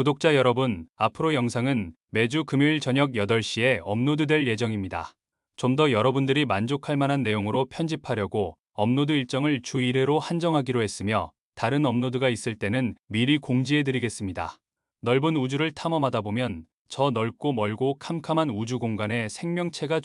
구독자 여러분, 앞으로 영상은 매주 금요일 저녁 8시에 업로드될 예정입니다. 좀 더 여러분들이 만족할 만한 내용으로 편집하려고 업로드 일정을 주 1회로 한정하기로 했으며 다른 업로드가 있을 때는 미리 공지해 드리겠습니다. 넓은 우주를 탐험하다 보면 저 넓고 멀고 캄캄한 우주 공간에 생명체가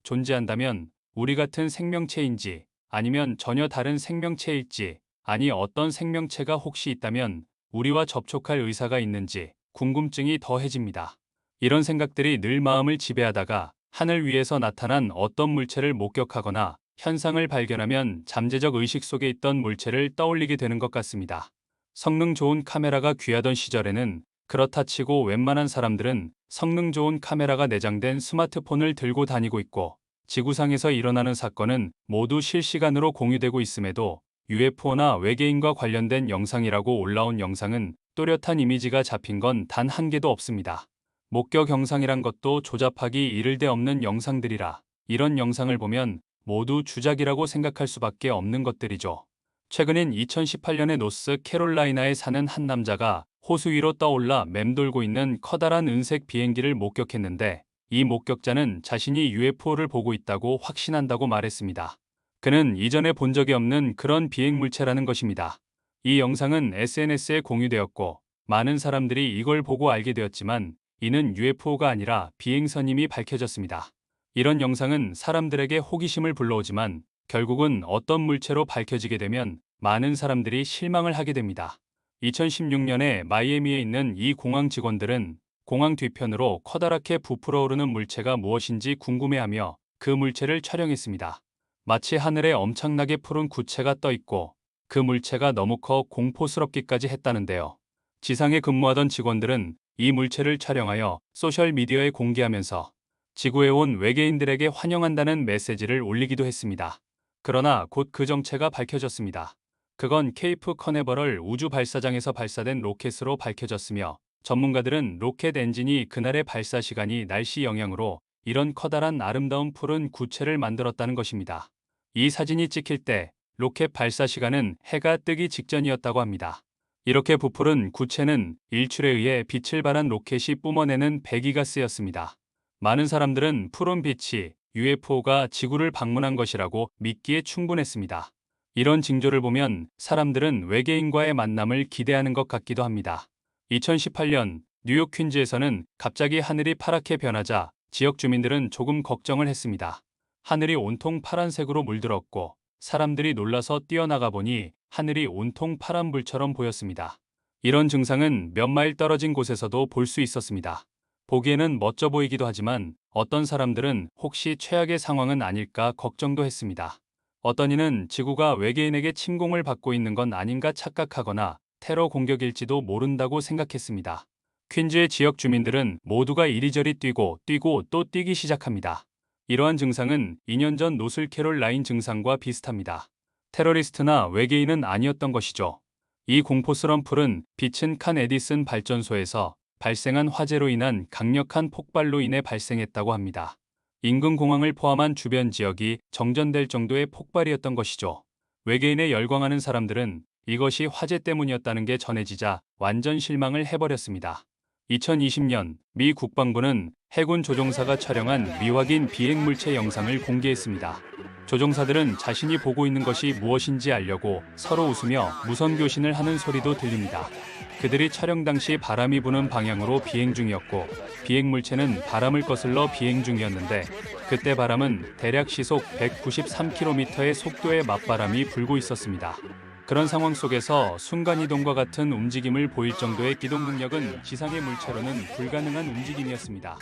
존재한다면 우리 같은 생명체인지 아니면 전혀 다른 생명체일지, 아니 어떤 생명체가 혹시 있다면 우리와 접촉할 의사가 있는지 궁금증이 더해집니다. 이런 생각들이 늘 마음을 지배하다가 하늘 위에서 나타난 어떤 물체를 목격하거나 현상을 발견하면 잠재적 의식 속에 있던 물체를 떠올리게 되는 것 같습니다. 성능 좋은 카메라가 귀하던 시절에는 그렇다 치고 웬만한 사람들은 성능 좋은 카메라가 내장된 스마트폰을 들고 다니고 있고, 지구상에서 일어나는 사건은 모두 실시간으로 공유되고 있음에도 UFO나 외계인과 관련된 영상이라고 올라온 영상은 또렷한 이미지가 잡힌 건 단 한 개도 없습니다. 목격 영상이란 것도 조잡하기 이를 데 없는 영상들이라 이런 영상을 보면 모두 주작이라고 생각할 수밖에 없는 것들이죠. 최근인 2018년에 노스캐롤라이나에 사는 한 남자가 호수 위로 떠올라 맴돌고 있는 커다란 은색 비행기를 목격했는데, 이 목격자는 자신이 UFO를 보고 있다고 확신한다고 말했습니다. 그는 이전에 본 적이 없는 그런 비행물체라는 것입니다. 이 영상은 SNS에 공유되었고 많은 사람들이 이걸 보고 알게 되었지만 이는 UFO가 아니라 비행선임이 밝혀졌습니다. 이런 영상은 사람들에게 호기심을 불러오지만 결국은 어떤 물체로 밝혀지게 되면 많은 사람들이 실망을 하게 됩니다. 2016년에 마이애미에 있는 이 공항 직원들은 공항 뒤편으로 커다랗게 부풀어 오르는 물체가 무엇인지 궁금해하며 그 물체를 촬영했습니다. 마치 하늘에 엄청나게 푸른 구체가 떠 있고 그 물체가 너무 커 공포스럽기까지 했다는데요. 지상에 근무하던 직원들은 이 물체를 촬영하여 소셜미디어에 공개하면서 지구에 온 외계인들에게 환영한다는 메시지를 올리기도 했습니다. 그러나 곧 그 정체가 밝혀졌습니다. 그건 케이프 커네버럴 우주 발사장에서 발사된 로켓으로 밝혀졌으며, 전문가들은 로켓 엔진이 그날의 발사 시간이 날씨 영향으로 이런 커다란 아름다운 푸른 구체를 만들었다는 것입니다. 이 사진이 찍힐 때 로켓 발사 시간은 해가 뜨기 직전이었다고 합니다. 이렇게 부풀은 구체는 일출에 의해 빛을 발한 로켓이 뿜어내는 배기가스였습니다. 많은 사람들은 푸른 빛이 UFO가 지구를 방문한 것이라고 믿기에 충분했습니다. 이런 징조를 보면 사람들은 외계인과의 만남을 기대하는 것 같기도 합니다. 2018년 뉴욕 퀸즈에서는 갑자기 하늘이 파랗게 변하자 지역 주민들은 조금 걱정을 했습니다. 하늘이 온통 파란색으로 물들었고 사람들이 놀라서 뛰어나가 보니 하늘이 온통 파란불처럼 보였습니다. 이런 증상은 몇 마일 떨어진 곳에서도 볼 수 있었습니다. 보기에는 멋져 보이기도 하지만 어떤 사람들은 혹시 최악의 상황은 아닐까 걱정도 했습니다. 어떤 이는 지구가 외계인에게 침공을 받고 있는 건 아닌가 착각하거나 테러 공격일지도 모른다고 생각했습니다. 퀸즈의 지역 주민들은 모두가 이리저리 뛰고 또 뛰기 시작합니다. 이러한 증상은 2년 전 노슬캐롤라인 증상과 비슷합니다. 테러리스트나 외계인은 아니었던 것이죠. 이 공포스런 풀은 빛은 칸 에디슨 발전소에서 발생한 화재로 인한 강력한 폭발로 인해 발생했다고 합니다. 인근 공항을 포함한 주변 지역이 정전될 정도의 폭발이었던 것이죠. 외계인에 열광하는 사람들은 이것이 화재 때문이었다는 게 전해지자 완전 실망을 해버렸습니다. 2020년 미 국방부는 해군 조종사가 촬영한 미확인 비행물체 영상을 공개했습니다. 조종사들은 자신이 보고 있는 것이 무엇인지 알려고 서로 웃으며 무선교신을 하는 소리도 들립니다. 그들이 촬영 당시 바람이 부는 방향으로 비행 중이었고 비행물체는 바람을 거슬러 비행 중이었는데, 그때 바람은 대략 시속 193km의 속도의 맞바람이 불고 있었습니다. 그런 상황 속에서 순간이동과 같은 움직임을 보일 정도의 기동 능력은 지상의 물체로는 불가능한 움직임이었습니다.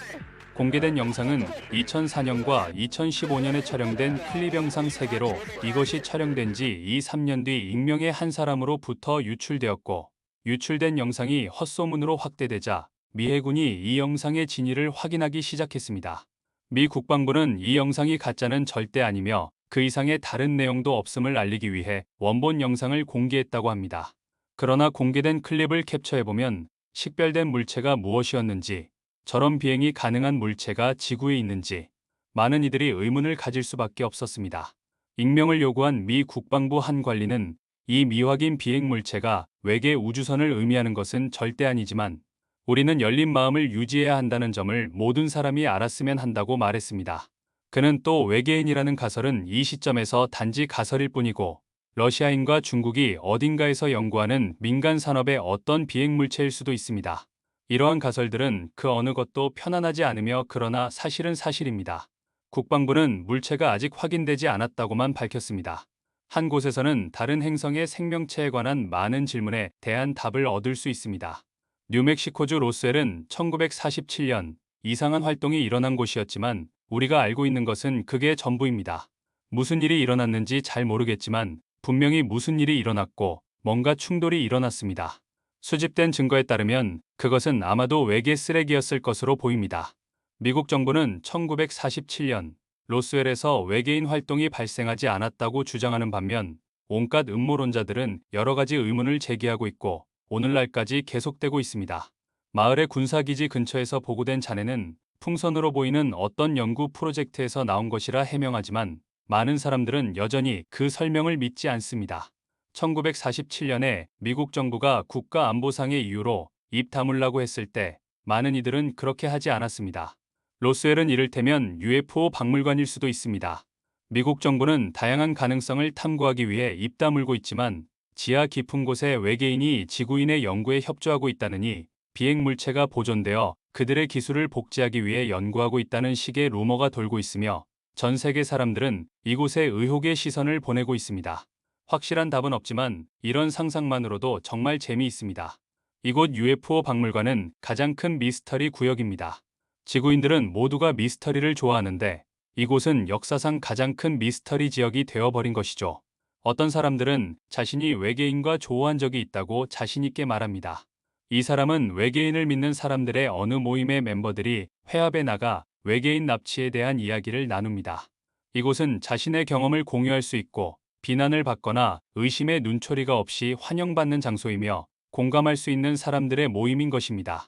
공개된 영상은 2004년과 2015년에 촬영된 클립 영상 3개로 이것이 촬영된 지 2-3년 뒤 익명의 한 사람으로부터 유출되었고, 유출된 영상이 헛소문으로 확대되자 미 해군이 이 영상의 진위를 확인하기 시작했습니다. 미 국방부는 이 영상이 가짜는 절대 아니며 그 이상의 다른 내용도 없음을 알리기 위해 원본 영상을 공개했다고 합니다. 그러나 공개된 클립을 캡처해보면 식별된 물체가 무엇이었는지, 저런 비행이 가능한 물체가 지구에 있는지 많은 이들이 의문을 가질 수밖에 없었습니다. 익명을 요구한 미 국방부 한 관리는 이 미확인 비행 물체가 외계 우주선을 의미하는 것은 절대 아니지만 우리는 열린 마음을 유지해야 한다는 점을 모든 사람이 알았으면 한다고 말했습니다. 그는 또 외계인이라는 가설은 이 시점에서 단지 가설일 뿐이고 러시아인과 중국이 어딘가에서 연구하는 민간 산업의 어떤 비행 물체일 수도 있습니다. 이러한 가설들은 그 어느 것도 편안하지 않으며 그러나 사실은 사실입니다. 국방부는 물체가 아직 확인되지 않았다고만 밝혔습니다. 한 곳에서는 다른 행성의 생명체에 관한 많은 질문에 대한 답을 얻을 수 있습니다. 뉴멕시코주 로스웰은 1947년 이상한 활동이 일어난 곳이었지만 우리가 알고 있는 것은 그게 전부입니다. 무슨 일이 일어났는지 잘 모르겠지만 분명히 무슨 일이 일어났고 뭔가 충돌이 일어났습니다. 수집된 증거에 따르면 그것은 아마도 외계 쓰레기였을 것으로 보입니다. 미국 정부는 1947년 로스웰에서 외계인 활동이 발생하지 않았다고 주장하는 반면 온갖 음모론자들은 여러 가지 의문을 제기하고 있고 오늘날까지 계속되고 있습니다. 마을의 군사기지 근처에서 보고된 잔해는 풍선으로 보이는 어떤 연구 프로젝트에서 나온 것이라 해명하지만 많은 사람들은 여전히 그 설명을 믿지 않습니다. 1947년에 미국 정부가 국가안보상의 이유로 입 다물라고 했을 때 많은 이들은 그렇게 하지 않았습니다. 로스웰은 이를테면 UFO 박물관일 수도 있습니다. 미국 정부는 다양한 가능성을 탐구하기 위해 입 다물고 있지만 지하 깊은 곳에 외계인이 지구인의 연구에 협조하고 있다느니 비행 물체가 보존되어 그들의 기술을 복제하기 위해 연구하고 있다는 식의 루머가 돌고 있으며 전 세계 사람들은 이곳에 의혹의 시선을 보내고 있습니다. 확실한 답은 없지만 이런 상상만으로도 정말 재미있습니다. 이곳 UFO 박물관은 가장 큰 미스터리 구역입니다. 지구인들은 모두가 미스터리를 좋아하는데 이곳은 역사상 가장 큰 미스터리 지역이 되어버린 것이죠. 어떤 사람들은 자신이 외계인과 조우한 적이 있다고 자신있게 말합니다. 이 사람은 외계인을 믿는 사람들의 어느 모임의 멤버들이 회합에 나가 외계인 납치에 대한 이야기를 나눕니다. 이곳은 자신의 경험을 공유할 수 있고 비난을 받거나 의심의 눈초리가 없이 환영받는 장소이며 공감할 수 있는 사람들의 모임인 것입니다.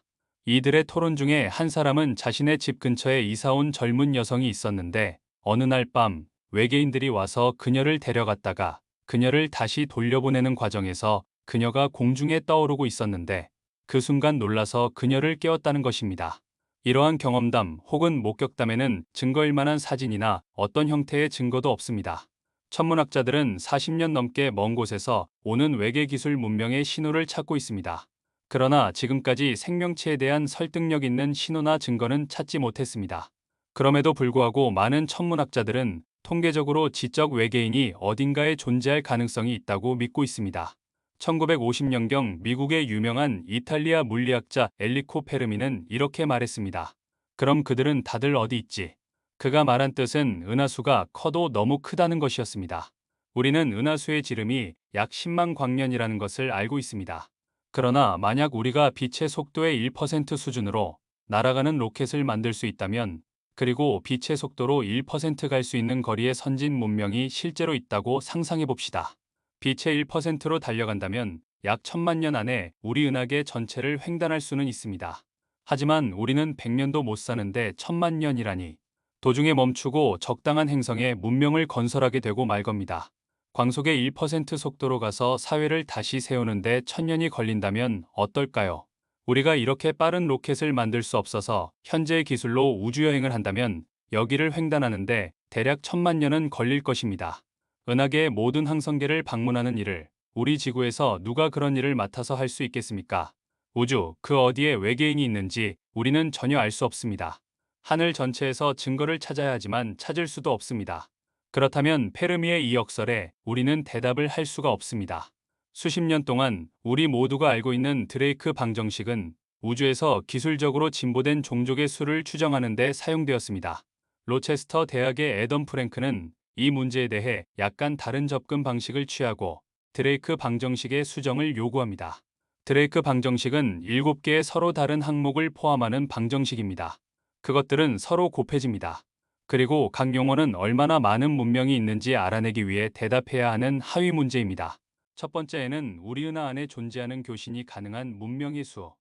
이들의 토론 중에 한 사람은 자신의 집 근처에 이사온 젊은 여성이 있었는데 어느 날 밤 외계인들이 와서 그녀를 데려갔다가 그녀를 다시 돌려보내는 과정에서 그녀가 공중에 떠오르고 있었는데 그 순간 놀라서 그녀를 깨웠다는 것입니다. 이러한 경험담 혹은 목격담에는 증거일 만한 사진이나 어떤 형태의 증거도 없습니다. 천문학자들은 40년 넘게 먼 곳에서 오는 외계 기술 문명의 신호를 찾고 있습니다. 그러나 지금까지 생명체에 대한 설득력 있는 신호나 증거는 찾지 못했습니다. 그럼에도 불구하고 많은 천문학자들은 통계적으로 지적 외계인이 어딘가에 존재할 가능성이 있다고 믿고 있습니다. 1950년경 미국의 유명한 이탈리아 물리학자 엘리코 페르미는 이렇게 말했습니다. 그럼 그들은 다들 어디 있지? 그가 말한 뜻은 은하수가 커도 너무 크다는 것이었습니다. 우리는 은하수의 지름이 약 10만 광년이라는 것을 알고 있습니다. 그러나 만약 우리가 빛의 속도의 1% 수준으로 날아가는 로켓을 만들 수 있다면 그리고 빛의 속도로 1% 갈 수 있는 거리의 선진 문명이 실제로 있다고 상상해 봅시다. 빛의 1%로 달려간다면 약 1000만 년 안에 우리 은하계 전체를 횡단할 수는 있습니다. 하지만 우리는 100년도 못 사는데 1000만 년이라니. 도중에 멈추고 적당한 행성에 문명을 건설하게 되고 말 겁니다. 광속의 1% 속도로 가서 사회를 다시 세우는데 1000년이 걸린다면 어떨까요? 우리가 이렇게 빠른 로켓을 만들 수 없어서 현재의 기술로 우주여행을 한다면 여기를 횡단하는데 대략 1000만 년은 걸릴 것입니다. 은하계의 모든 항성계를 방문하는 일을 우리 지구에서 누가 그런 일을 맡아서 할 수 있겠습니까? 우주 그 어디에 외계인이 있는지 우리는 전혀 알 수 없습니다. 하늘 전체에서 증거를 찾아야 하지만 찾을 수도 없습니다. 그렇다면 페르미의 이 역설에 우리는 대답을 할 수가 없습니다. 수십 년 동안 우리 모두가 알고 있는 드레이크 방정식은 우주에서 기술적으로 진보된 종족의 수를 추정하는 데 사용되었습니다. 로체스터 대학의 애덤 프랭크는 이 문제에 대해 약간 다른 접근 방식을 취하고 드레이크 방정식의 수정을 요구합니다. 드레이크 방정식은 7개의 서로 다른 항목을 포함하는 방정식입니다. 그것들은 서로 곱해집니다. 그리고 각 용어는 얼마나 많은 문명이 있는지 알아내기 위해 대답해야 하는 하위 문제입니다. 첫 번째에는 우리 은하 안에 존재하는 교신이 가능한 문명의 수.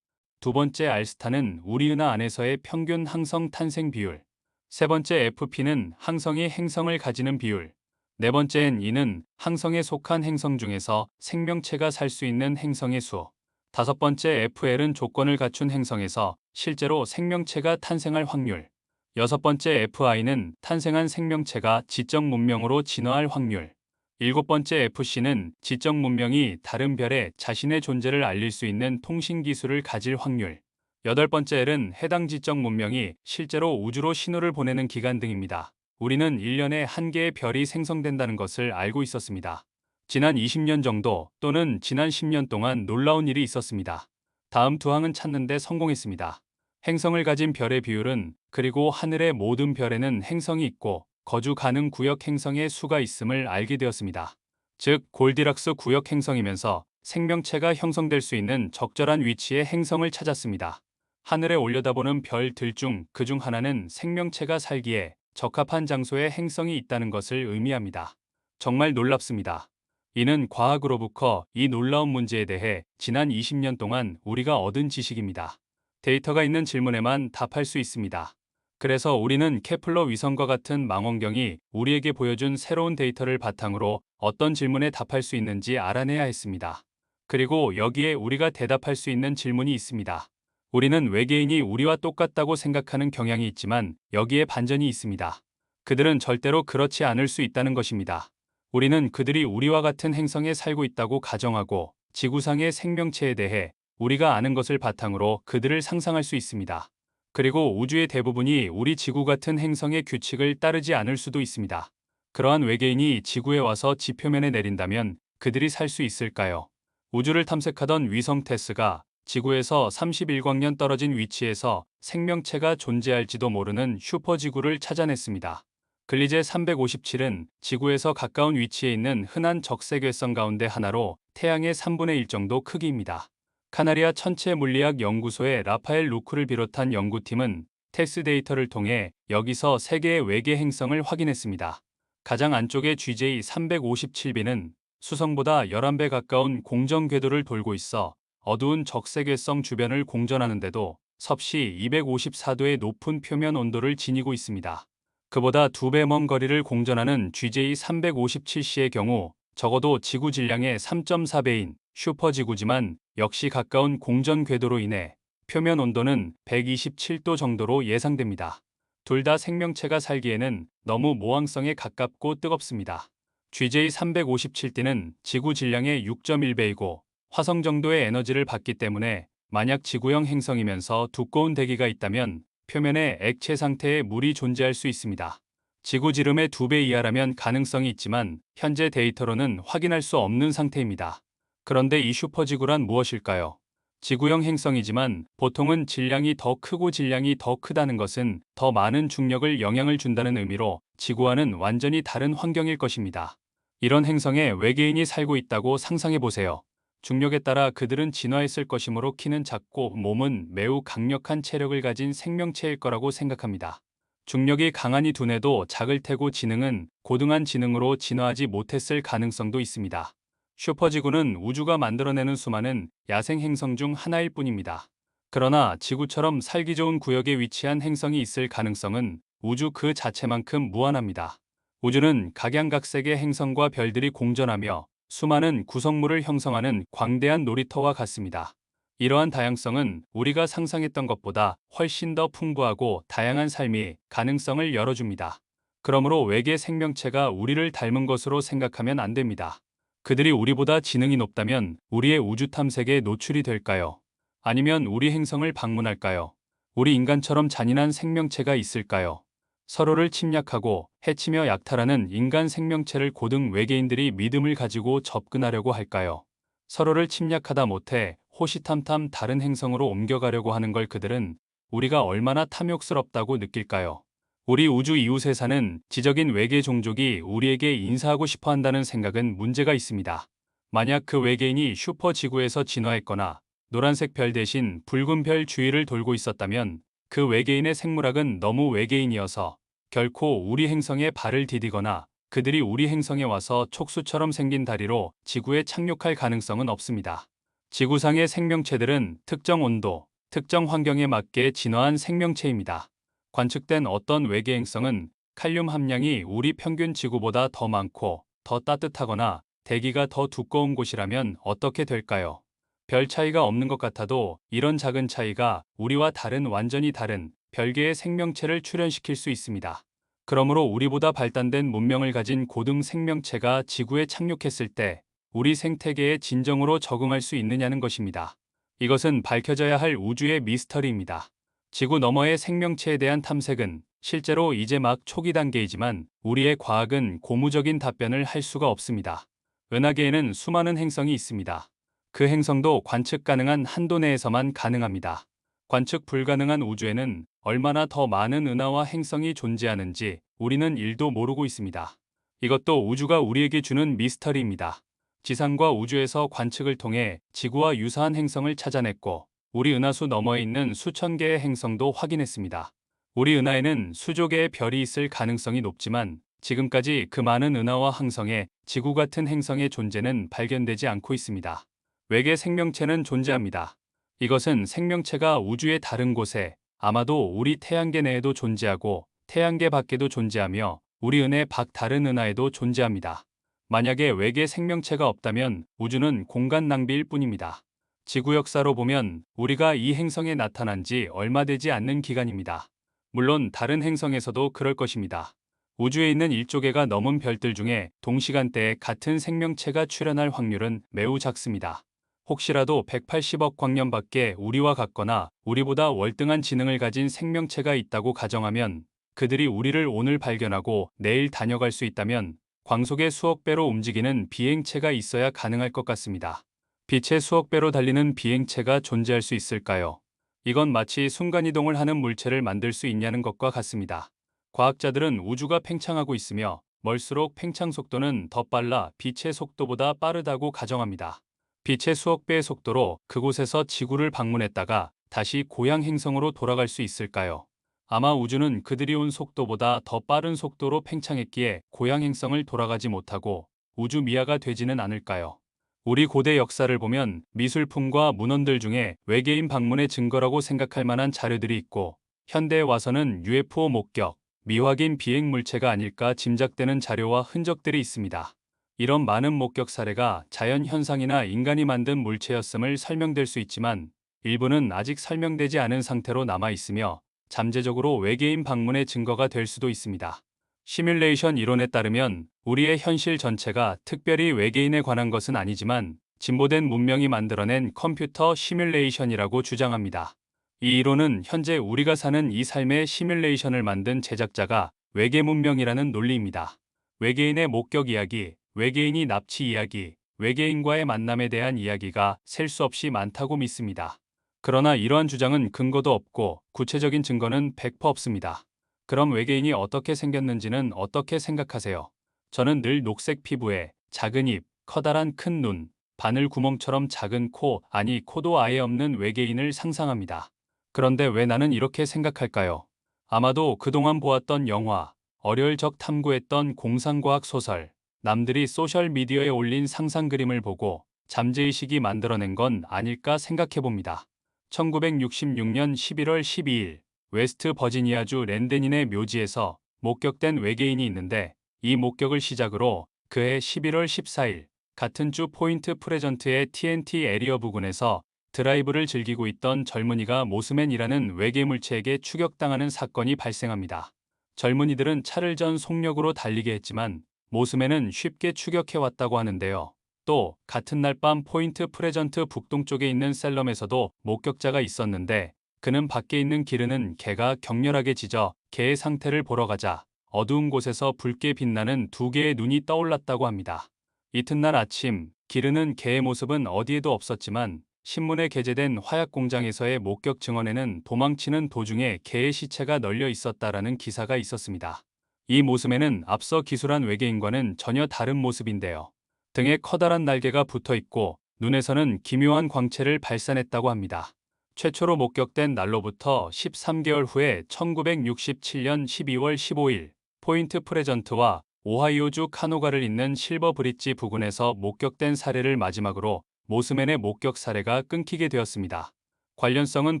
두 번째 알스타는 우리 은하 안에서의 평균 항성 탄생 비율. 세 번째 FP는 항성이 행성을 가지는 비율. 네 번째엔 이는 항성에 속한 행성 중에서 생명체가 살 수 있는 행성의 수. 다섯 번째 FL은 조건을 갖춘 행성에서 실제로 생명체가 탄생할 확률. 여섯 번째 FI는 탄생한 생명체가 지적 문명으로 진화할 확률. 일곱 번째 FC는 지적 문명이 다른 별에 자신의 존재를 알릴 수 있는 통신 기술을 가질 확률. 여덟 번째 L은 해당 지적 문명이 실제로 우주로 신호를 보내는 기간 등입니다. 우리는 1년에 한 개의 별이 생성된다는 것을 알고 있었습니다. 지난 20년 정도 또는 지난 10년 동안 놀라운 일이 있었습니다. 다음 두 항은 찾는데 성공했습니다. 행성을 가진 별의 비율은 그리고 하늘의 모든 별에는 행성이 있고 거주 가능 구역 행성의 수가 있음을 알게 되었습니다. 즉 골디락스 구역 행성이면서 생명체가 형성될 수 있는 적절한 위치의 행성을 찾았습니다. 하늘에 올려다보는 별들 중 그 중 하나는 생명체가 살기에 적합한 장소에 행성이 있다는 것을 의미합니다. 정말 놀랍습니다. 이는 과학으로부터 이 놀라운 문제에 대해 지난 20년 동안 우리가 얻은 지식입니다. 데이터가 있는 질문에만 답할 수 있습니다. 그래서 우리는 케플러 위성과 같은 망원경이 우리에게 보여준 새로운 데이터를 바탕으로 어떤 질문에 답할 수 있는지 알아내야 했습니다. 그리고 여기에 우리가 대답할 수 있는 질문이 있습니다. 우리는 외계인이 우리와 똑같다고 생각하는 경향이 있지만 여기에 반전이 있습니다. 그들은 절대로 그렇지 않을 수 있다는 것입니다. 우리는 그들이 우리와 같은 행성에 살고 있다고 가정하고 지구상의 생명체에 대해 우리가 아는 것을 바탕으로 그들을 상상할 수 있습니다. 그리고 우주의 대부분이 우리 지구 같은 행성의 규칙을 따르지 않을 수도 있습니다. 그러한 외계인이 지구에 와서 지표면에 내린다면 그들이 살 수 있을까요? 우주를 탐색하던 위성 테스가 지구에서 31광년 떨어진 위치에서 생명체가 존재할지도 모르는 슈퍼지구를 찾아냈습니다. 글리제 357은 지구에서 가까운 위치에 있는 흔한 적색외성 가운데 하나로 태양의 3분의 1 정도 크기입니다. 카나리아 천체 물리학 연구소의 라파엘 루크를 비롯한 연구팀은 테스 데이터를 통해 여기서 3개의 외계 행성을 확인했습니다. 가장 안쪽의 GJ357b는 수성보다 11배 가까운 공전 궤도를 돌고 있어 어두운 적색외성 주변을 공전하는데도 섭씨 254도의 높은 표면 온도를 지니고 있습니다. 그보다 2배 먼 거리를 공전하는 GJ357c의 경우 적어도 지구 질량의 3.4배인 슈퍼지구지만 역시 가까운 공전 궤도로 인해 표면 온도는 127도 정도로 예상됩니다. 둘 다 생명체가 살기에는 너무 모항성에 가깝고 뜨겁습니다. GJ357D는 지구 질량의 6.1배이고 화성 정도의 에너지를 받기 때문에 만약 지구형 행성이면서 두꺼운 대기가 있다면 표면에 액체 상태의 물이 존재할 수 있습니다. 지구 지름의 2배 이하라면 가능성이 있지만 현재 데이터로는 확인할 수 없는 상태입니다. 그런데 이 슈퍼지구란 무엇일까요? 지구형 행성이지만 보통은 질량이 더 크고 질량이 더 크다는 것은 더 많은 중력을 영향을 준다는 의미로 지구와는 완전히 다른 환경일 것입니다. 이런 행성에 외계인이 살고 있다고 상상해 보세요. 중력에 따라 그들은 진화했을 것이므로 키는 작고 몸은 매우 강력한 체력을 가진 생명체일 거라고 생각합니다. 중력이 강하니 두뇌도 작을 테고 지능은 고등한 지능으로 진화하지 못했을 가능성도 있습니다. 슈퍼지구는 우주가 만들어내는 수많은 야생 행성 중 하나일 뿐입니다. 그러나 지구처럼 살기 좋은 구역에 위치한 행성이 있을 가능성은 우주 그 자체만큼 무한합니다. 우주는 각양각색의 행성과 별들이 공전하며 수많은 구성물을 형성하는 광대한 놀이터와 같습니다. 이러한 다양성은 우리가 상상했던 것보다 훨씬 더 풍부하고 다양한 삶이 가능성을 열어줍니다. 그러므로 외계 생명체가 우리를 닮은 것으로 생각하면 안 됩니다. 그들이 우리보다 지능이 높다면 우리의 우주 탐색에 노출이 될까요? 아니면 우리 행성을 방문할까요? 우리 인간처럼 잔인한 생명체가 있을까요? 서로를 침략하고 해치며 약탈하는 인간 생명체를 고등 외계인들이 믿음을 가지고 접근하려고 할까요? 서로를 침략하다 못해 호시탐탐 다른 행성으로 옮겨가려고 하는 걸 그들은 우리가 얼마나 탐욕스럽다고 느낄까요? 우리 우주 이웃에 사는 지적인 외계 종족이 우리에게 인사하고 싶어 한다는 생각은 문제가 있습니다. 만약 그 외계인이 슈퍼지구에서 진화했거나 노란색 별 대신 붉은 별 주위를 돌고 있었다면 그 외계인의 생물학은 너무 외계인이어서 결코 우리 행성에 발을 디디거나 그들이 우리 행성에 와서 촉수처럼 생긴 다리로 지구에 착륙할 가능성은 없습니다. 지구상의 생명체들은 특정 온도, 특정 환경에 맞게 진화한 생명체입니다. 관측된 어떤 외계 행성은 칼륨 함량이 우리 평균 지구보다 더 많고 더 따뜻하거나 대기가 더 두꺼운 곳이라면 어떻게 될까요? 별 차이가 없는 것 같아도 이런 작은 차이가 우리와 완전히 다른 별개의 생명체를 출현시킬 수 있습니다. 그러므로 우리보다 발달된 문명을 가진 고등 생명체가 지구에 착륙했을 때 우리 생태계에 진정으로 적응할 수 있느냐는 것입니다. 이것은 밝혀져야 할 우주의 미스터리입니다. 지구 너머의 생명체에 대한 탐색은 실제로 이제 막 초기 단계이지만 우리의 과학은 고무적인 답변을 할 수가 없습니다. 은하계에는 수많은 행성이 있습니다. 그 행성도 관측 가능한 한도 내에서만 가능합니다. 관측 불가능한 우주에는 얼마나 더 많은 은하와 행성이 존재하는지 우리는 1도 모르고 있습니다. 이것도 우주가 우리에게 주는 미스터리입니다. 지상과 우주에서 관측을 통해 지구와 유사한 행성을 찾아냈고 우리 은하수 너머에 있는 수천 개의 행성도 확인했습니다. 우리 은하에는 수조 개의 별이 있을 가능성이 높지만 지금까지 그 많은 은하와 항성에 지구 같은 행성의 존재는 발견되지 않고 있습니다. 외계 생명체는 존재합니다. 이것은 생명체가 우주의 다른 곳에 아마도 우리 태양계 내에도 존재하고 태양계 밖에도 존재하며 우리 은의 다른 은하에도 존재합니다. 만약에 외계 생명체가 없다면 우주는 공간 낭비일 뿐입니다. 지구 역사로 보면 우리가 이 행성에 나타난 지 얼마 되지 않는 기간입니다. 물론 다른 행성에서도 그럴 것입니다. 우주에 있는 1조 개가 넘은 별들 중에 동시간대에 같은 생명체가 출현할 확률은 매우 작습니다. 혹시라도 180억 광년 밖에 우리와 같거나 우리보다 월등한 지능을 가진 생명체가 있다고 가정하면 그들이 우리를 오늘 발견하고 내일 다녀갈 수 있다면 광속의 수억 배로 움직이는 비행체가 있어야 가능할 것 같습니다. 빛의 수억 배로 달리는 비행체가 존재할 수 있을까요? 이건 마치 순간이동을 하는 물체를 만들 수 있냐는 것과 같습니다. 과학자들은 우주가 팽창하고 있으며 멀수록 팽창 속도는 더 빨라 빛의 속도보다 빠르다고 가정합니다. 빛의 수억 배의 속도로 그곳에서 지구를 방문했다가 다시 고향 행성으로 돌아갈 수 있을까요? 아마 우주는 그들이 온 속도보다 더 빠른 속도로 팽창했기에 고향 행성을 돌아가지 못하고 우주 미아가 되지는 않을까요? 우리 고대 역사를 보면 미술품과 문헌들 중에 외계인 방문의 증거라고 생각할 만한 자료들이 있고 현대에 와서는 UFO 목격, 미확인 비행 물체가 아닐까 짐작되는 자료와 흔적들이 있습니다. 이런 많은 목격 사례가 자연 현상이나 인간이 만든 물체였음을 설명될 수 있지만 일부는 아직 설명되지 않은 상태로 남아 있으며 잠재적으로 외계인 방문의 증거가 될 수도 있습니다. 시뮬레이션 이론에 따르면 우리의 현실 전체가 특별히 외계인에 관한 것은 아니지만 진보된 문명이 만들어낸 컴퓨터 시뮬레이션이라고 주장합니다. 이 이론은 현재 우리가 사는 이 삶의 시뮬레이션을 만든 제작자가 외계 문명이라는 논리입니다. 외계인의 목격 이야기, 외계인이 납치 이야기, 외계인과의 만남에 대한 이야기가 셀 수 없이 많다고 믿습니다. 그러나 이러한 주장은 근거도 없고 구체적인 증거는 100% 없습니다. 그럼 외계인이 어떻게 생겼는지는 어떻게 생각하세요? 저는 늘 녹색 피부에 작은 입, 커다란 큰 눈, 바늘 구멍처럼 작은 코, 아니 코도 아예 없는 외계인을 상상합니다. 그런데 왜 나는 이렇게 생각할까요? 아마도 그동안 보았던 영화, 어려울 적 탐구했던 공상과학 소설, 남들이 소셜미디어에 올린 상상 그림을 보고 잠재의식이 만들어낸 건 아닐까 생각해봅니다. 1966년 11월 12일 웨스트 버지니아주 랜덴인의 묘지에서 목격된 외계인이 있는데 이 목격을 시작으로 그해 11월 14일 같은 주 포인트 프레전트의 TNT 에리어 부근에서 드라이브를 즐기고 있던 젊은이가 모스맨이라는 외계 물체에게 추격당하는 사건이 발생합니다. 젊은이들은 차를 전 속력으로 달리게 했지만 모스맨은 쉽게 추격해왔다고 하는데요. 또 같은 날 밤 포인트 프레전트 북동쪽에 있는 셀럼에서도 목격자가 있었는데 그는 밖에 있는 기르는 개가 격렬하게 짖어 개의 상태를 보러 가자 어두운 곳에서 붉게 빛나는 두 개의 눈이 떠올랐다고 합니다. 이튿날 아침 기르는 개의 모습은 어디에도 없었지만 신문에 게재된 화약 공장에서의 목격 증언에는 도망치는 도중에 개의 시체가 널려 있었다라는 기사가 있었습니다. 이 모습에는 앞서 기술한 외계인과는 전혀 다른 모습인데요. 등에 커다란 날개가 붙어 있고 눈에서는 기묘한 광채를 발산했다고 합니다. 최초로 목격된 날로부터 13개월 후에 1967년 12월 15일 포인트 프레전트와 오하이오주 카노가를 잇는 실버 브릿지 부근에서 목격된 사례를 마지막으로 모스맨의 목격 사례가 끊기게 되었습니다. 관련성은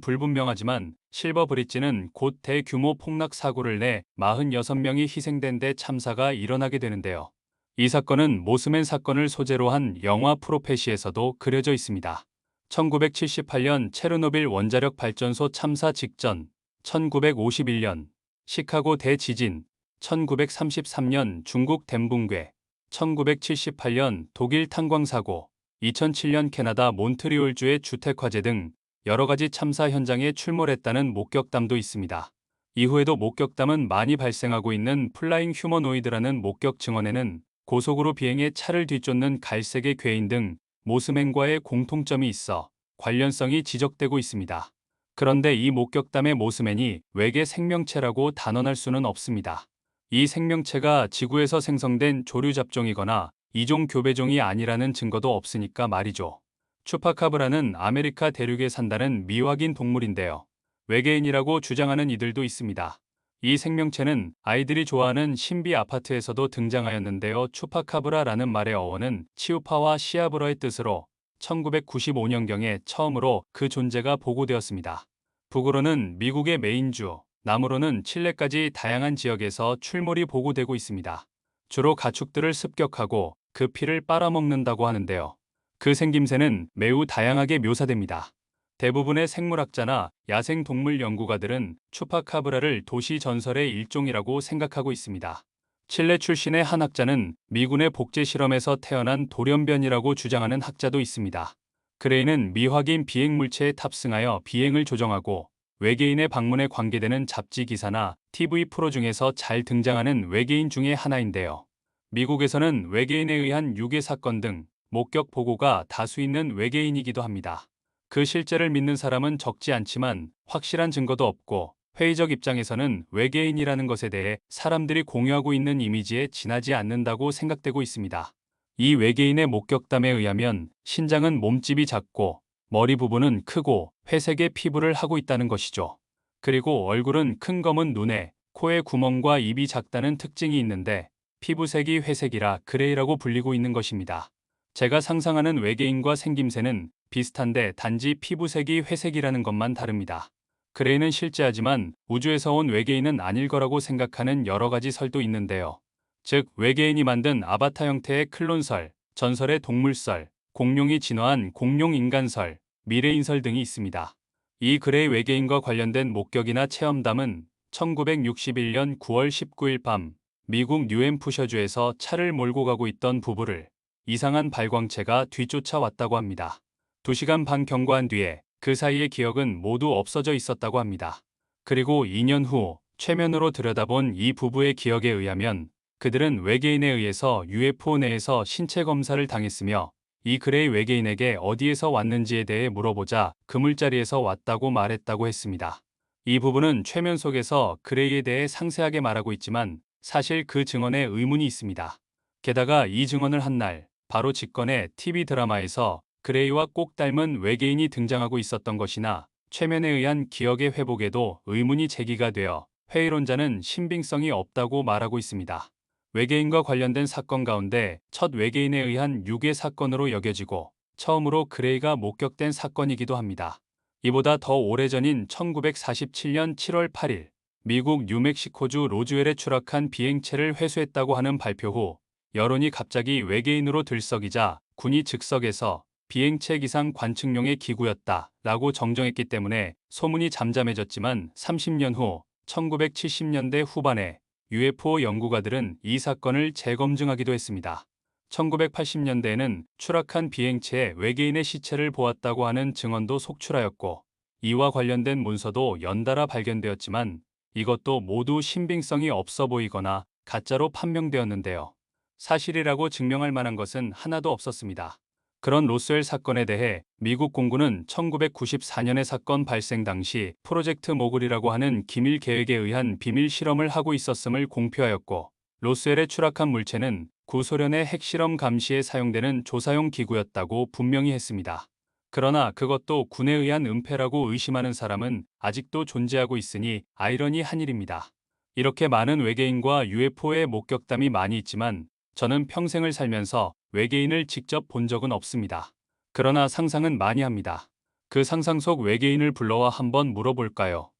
불분명하지만 실버 브릿지는 곧 대규모 폭락 사고를 내 46명이 희생된 데 참사가 일어나게 되는데요. 이 사건은 모스맨 사건을 소재로 한 영화 프로페시에서도 그려져 있습니다. 1978년 체르노빌 원자력 발전소 참사 직전, 1951년 시카고 대지진, 1933년 중국 댐 붕괴, 1978년 독일 탄광사고, 2007년 캐나다 몬트리올주의 주택 화재 등 여러 가지 참사 현장에 출몰했다는 목격담도 있습니다. 이후에도 목격담은 많이 발생하고 있는 플라잉 휴머노이드라는 목격 증언에는 고속으로 비행해 차를 뒤쫓는 갈색의 괴인 등 모스맨과의 공통점이 있어 관련성이 지적되고 있습니다. 그런데 이 목격담의 모스맨이 외계 생명체라고 단언할 수는 없습니다. 이 생명체가 지구에서 생성된 조류 잡종이거나 이종 교배종이 아니라는 증거도 없으니까 말이죠. 추파카브라는 아메리카 대륙에 산다는 미확인 동물인데요. 외계인이라고 주장하는 이들도 있습니다. 이 생명체는 아이들이 좋아하는 신비 아파트에서도 등장하였는데요. 추파카브라라는 말의 어원은 치우파와 시아브러의 뜻으로 1995년경에 처음으로 그 존재가 보고되었습니다. 북으로는 미국의 메인주, 남으로는 칠레까지 다양한 지역에서 출몰이 보고되고 있습니다. 주로 가축들을 습격하고 그 피를 빨아먹는다고 하는데요. 그 생김새는 매우 다양하게 묘사됩니다. 대부분의 생물학자나 야생동물 연구가들은 추파카브라를 도시 전설의 일종이라고 생각하고 있습니다. 칠레 출신의 한 학자는 미군의 복제 실험에서 태어난 돌연변이라고 주장하는 학자도 있습니다. 그레이는 미확인 비행 물체에 탑승하여 비행을 조정하고 외계인의 방문에 관계되는 잡지 기사나 TV 프로 중에서 잘 등장하는 외계인 중의 하나인데요. 미국에서는 외계인에 의한 유괴 사건 등 목격 보고가 다수 있는 외계인이기도 합니다. 그 실제를 믿는 사람은 적지 않지만 확실한 증거도 없고 회의적 입장에서는 외계인이라는 것에 대해 사람들이 공유하고 있는 이미지에 지나지 않는다고 생각되고 있습니다. 이 외계인의 목격담에 의하면 신장은 몸집이 작고 머리 부분은 크고 회색의 피부를 하고 있다는 것이죠. 그리고 얼굴은 큰 검은 눈에 코에 구멍과 입이 작다는 특징이 있는데 피부색이 회색이라 그레이라고 불리고 있는 것입니다. 제가 상상하는 외계인과 생김새는 비슷한데 단지 피부색이 회색이라는 것만 다릅니다. 그레이는 실제하지만 우주에서 온 외계인은 아닐 거라고 생각하는 여러 가지 설도 있는데요. 즉 외계인이 만든 아바타 형태의 클론설, 전설의 동물설, 공룡이 진화한 공룡인간설, 미래인설 등이 있습니다. 이 그레이 외계인과 관련된 목격이나 체험담은 1961년 9월 19일 밤 미국 뉴햄프셔주에서 차를 몰고 가고 있던 부부를 이상한 발광체가 뒤쫓아왔다고 합니다. 2시간 반 경과한 뒤에 그 사이의 기억은 모두 없어져 있었다고 합니다. 그리고 2년 후 최면으로 들여다본 이 부부의 기억에 의하면 그들은 외계인에 의해서 UFO 내에서 신체 검사를 당했으며 이 그레이 외계인에게 어디에서 왔는지에 대해 물어보자 그물자리에서 왔다고 말했다고 했습니다. 이 부부는 최면 속에서 그레이에 대해 상세하게 말하고 있지만 사실 그 증언에 의문이 있습니다. 게다가 이 증언을 한 날 바로 직전에 TV 드라마에서 그레이와 꼭 닮은 외계인이 등장하고 있었던 것이나 최면에 의한 기억의 회복에도 의문이 제기가 되어 회의론자는 신빙성이 없다고 말하고 있습니다. 외계인과 관련된 사건 가운데 첫 외계인에 의한 유괴 사건으로 여겨지고 처음으로 그레이가 목격된 사건이기도 합니다. 이보다 더 오래전인 1947년 7월 8일 미국 뉴멕시코주 로즈웰에 추락한 비행체를 회수했다고 하는 발표 후 여론이 갑자기 외계인으로 들썩이자 군이 즉석에서 비행체 기상 관측용의 기구였다 라고 정정했기 때문에 소문이 잠잠해졌지만 30년 후 1970년대 후반에 UFO 연구가들은 이 사건을 재검증하기도 했습니다. 1980년대에는 추락한 비행체에 외계인의 시체를 보았다고 하는 증언도 속출하였고 이와 관련된 문서도 연달아 발견되었지만 이것도 모두 신빙성이 없어 보이거나 가짜로 판명되었는데요. 사실이라고 증명할 만한 것은 하나도 없었습니다. 그런 로스웰 사건에 대해 미국 공군은 1994년의 사건 발생 당시 프로젝트 모글이라고 하는 기밀 계획에 의한 비밀 실험을 하고 있었음을 공표하였고 로스웰에 추락한 물체는 구소련의 핵실험 감시에 사용되는 조사용 기구였다고 분명히 했습니다. 그러나 그것도 군에 의한 은폐라고 의심하는 사람은 아직도 존재하고 있으니 아이러니한 일입니다. 이렇게 많은 외계인과 UFO의 목격담이 많이 있지만 저는 평생을 살면서 외계인을 직접 본 적은 없습니다. 그러나 상상은 많이 합니다. 그 상상 속 외계인을 불러와 한번 물어볼까요?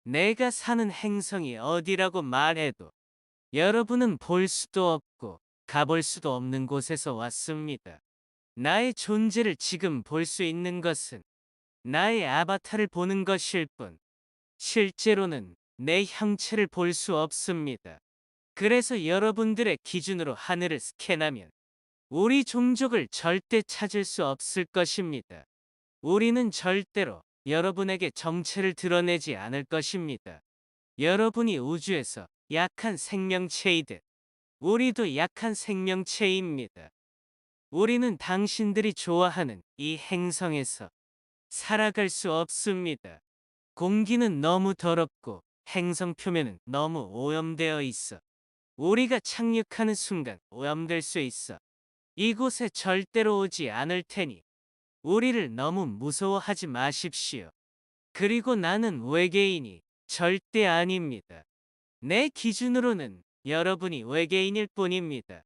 내가 사는 행성이 어디라고 말해도 여러분은 볼 수도 없고 가볼 수도 없는 곳에서 왔습니다. 나의 존재를 지금 볼 수 있는 것은 나의 아바타를 보는 것일 뿐, 실제로는 내 형체를 볼 수 없습니다. 그래서 여러분들의 기준으로 하늘을 스캔하면 우리 종족을 절대 찾을 수 없을 것입니다. 우리는 절대로 여러분에게 정체를 드러내지 않을 것입니다. 여러분이 우주에서 약한 생명체이듯 우리도 약한 생명체입니다. 우리는 당신들이 좋아하는 이 행성에서 살아갈 수 없습니다. 공기는 너무 더럽고 행성 표면은 너무 오염되어 있어. 우리가 착륙하는 순간 오염될 수 있어. 이곳에 절대로 오지 않을 테니 우리를 너무 무서워하지 마십시오. 그리고 나는 외계인이 절대 아닙니다. 내 기준으로는 여러분이 외계인일 뿐입니다.